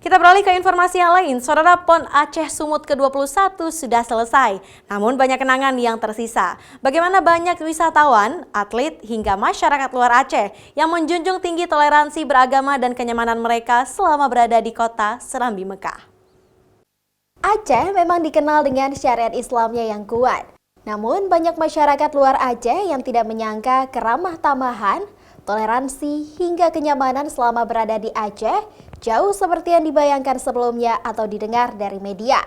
Kita beralih ke informasi yang lain. Saudara, PON Aceh Sumut ke-21 sudah selesai, namun banyak kenangan yang tersisa. Bagaimana banyak wisatawan, atlet, hingga masyarakat luar Aceh yang menjunjung tinggi toleransi beragama dan kenyamanan mereka selama berada di kota Serambi Mekah. Aceh memang dikenal dengan syariat Islamnya yang kuat. Namun banyak masyarakat luar Aceh yang tidak menyangka keramah tamahan, toleransi, hingga kenyamanan selama berada di Aceh jauh seperti yang dibayangkan sebelumnya atau didengar dari media.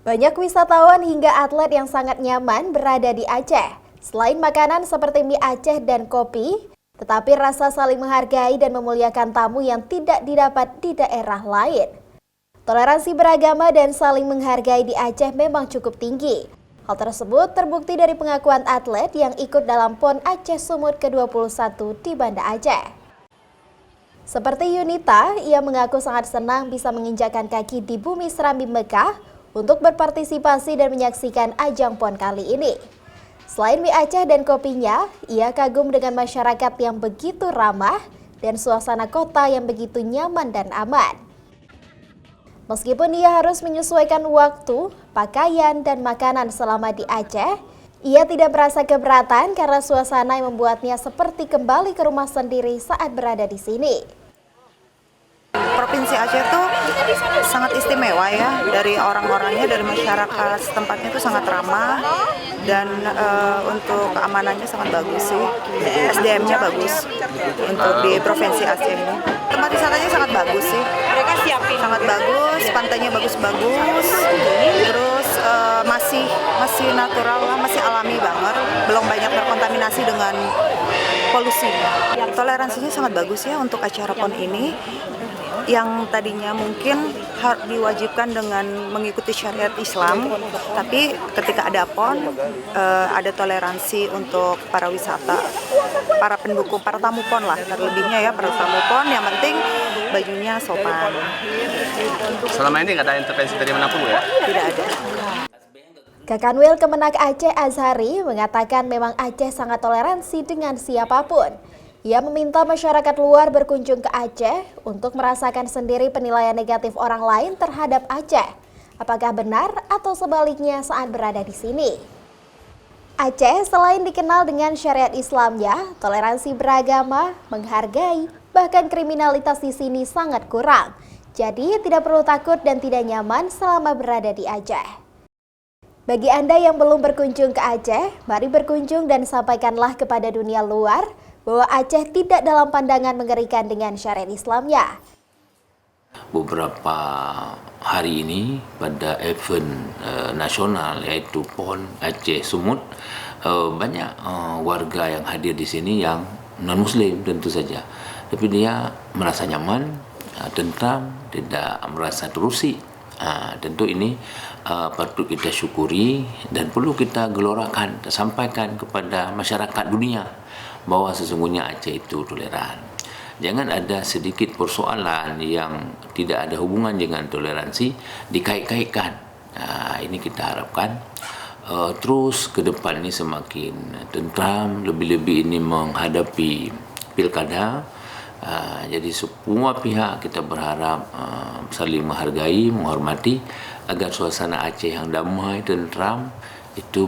Banyak wisatawan hingga atlet yang sangat nyaman berada di Aceh. Selain makanan seperti mie Aceh dan kopi, tetapi rasa saling menghargai dan memuliakan tamu yang tidak didapat di daerah lain. Toleransi beragama dan saling menghargai di Aceh memang cukup tinggi. Hal tersebut terbukti dari pengakuan atlet yang ikut dalam PON Aceh Sumut ke-21 di Banda Aceh. Seperti Yunita, ia mengaku sangat senang bisa menginjakkan kaki di bumi Serambi Mekah untuk berpartisipasi dan menyaksikan ajang PON kali ini. Selain mie Aceh dan kopinya, ia kagum dengan masyarakat yang begitu ramah dan suasana kota yang begitu nyaman dan aman. Meskipun ia harus menyesuaikan waktu, pakaian, dan makanan selama di Aceh, ia tidak merasa keberatan karena suasana yang membuatnya seperti kembali ke rumah sendiri saat berada di sini. Provinsi Aceh itu sangat istimewa ya, dari orang-orangnya, dari masyarakat setempatnya itu sangat ramah dan untuk keamanannya sangat bagus sih. SDM-nya bagus untuk di Provinsi Aceh ini. Tempat wisatanya sangat bagus sih. Mereka siapin. Sangat bagus, pantainya bagus-bagus. Terus masih natural lah, masih alami banget. Belum banyak terkontaminasi dengan polusi. Toleransinya sangat bagus ya untuk acara PON ini. Yang tadinya mungkin diwajibkan dengan mengikuti syariat Islam, tapi ketika ada PON, ada toleransi untuk para wisata, para pendukung, para tamu PON lah, terlebihnya ya para tamu PON, yang penting bajunya sopan. Selama ini nggak ada intervensi dari manapun ya? Tidak ada. Kakanwil Kemenak Aceh Azhari mengatakan memang Aceh sangat toleransi dengan siapapun. Ia meminta masyarakat luar berkunjung ke Aceh untuk merasakan sendiri penilaian negatif orang lain terhadap Aceh. Apakah benar atau sebaliknya saat berada di sini? Aceh selain dikenal dengan syariat Islamnya, toleransi beragama, menghargai, bahkan kriminalitas di sini sangat kurang. Jadi tidak perlu takut dan tidak nyaman selama berada di Aceh. Bagi Anda yang belum berkunjung ke Aceh, mari berkunjung dan sampaikanlah kepada dunia luar bahwa Aceh tidak dalam pandangan mengerikan dengan syariat Islamnya. Beberapa hari ini pada event nasional yaitu PON Aceh Sumut, banyak warga yang hadir di sini yang non-muslim tentu saja. Tapi dia merasa nyaman, tentram, tidak merasa terusik. Tentu ini patut kita syukuri dan perlu kita gelorakan, sampaikan kepada masyarakat dunia bahwa sesungguhnya Aceh itu toleran. Jangan ada sedikit persoalan yang tidak ada hubungan dengan toleransi dikait-kaitkan. Ini kita harapkan terus ke depan ini semakin tentram, lebih-lebih ini menghadapi pilkada. Jadi semua pihak kita berharap saling menghargai, menghormati agar suasana Aceh yang damai, tentram itu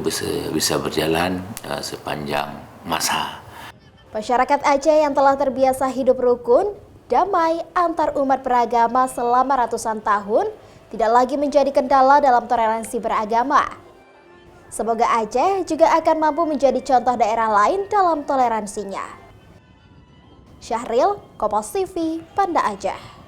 bisa berjalan sepanjang masa. Masyarakat Aceh yang telah terbiasa hidup rukun, damai antar umat beragama selama ratusan tahun tidak lagi menjadi kendala dalam toleransi beragama. Semoga Aceh juga akan mampu menjadi contoh daerah lain dalam toleransinya. Syahril, Kompas TV, Banda Aceh.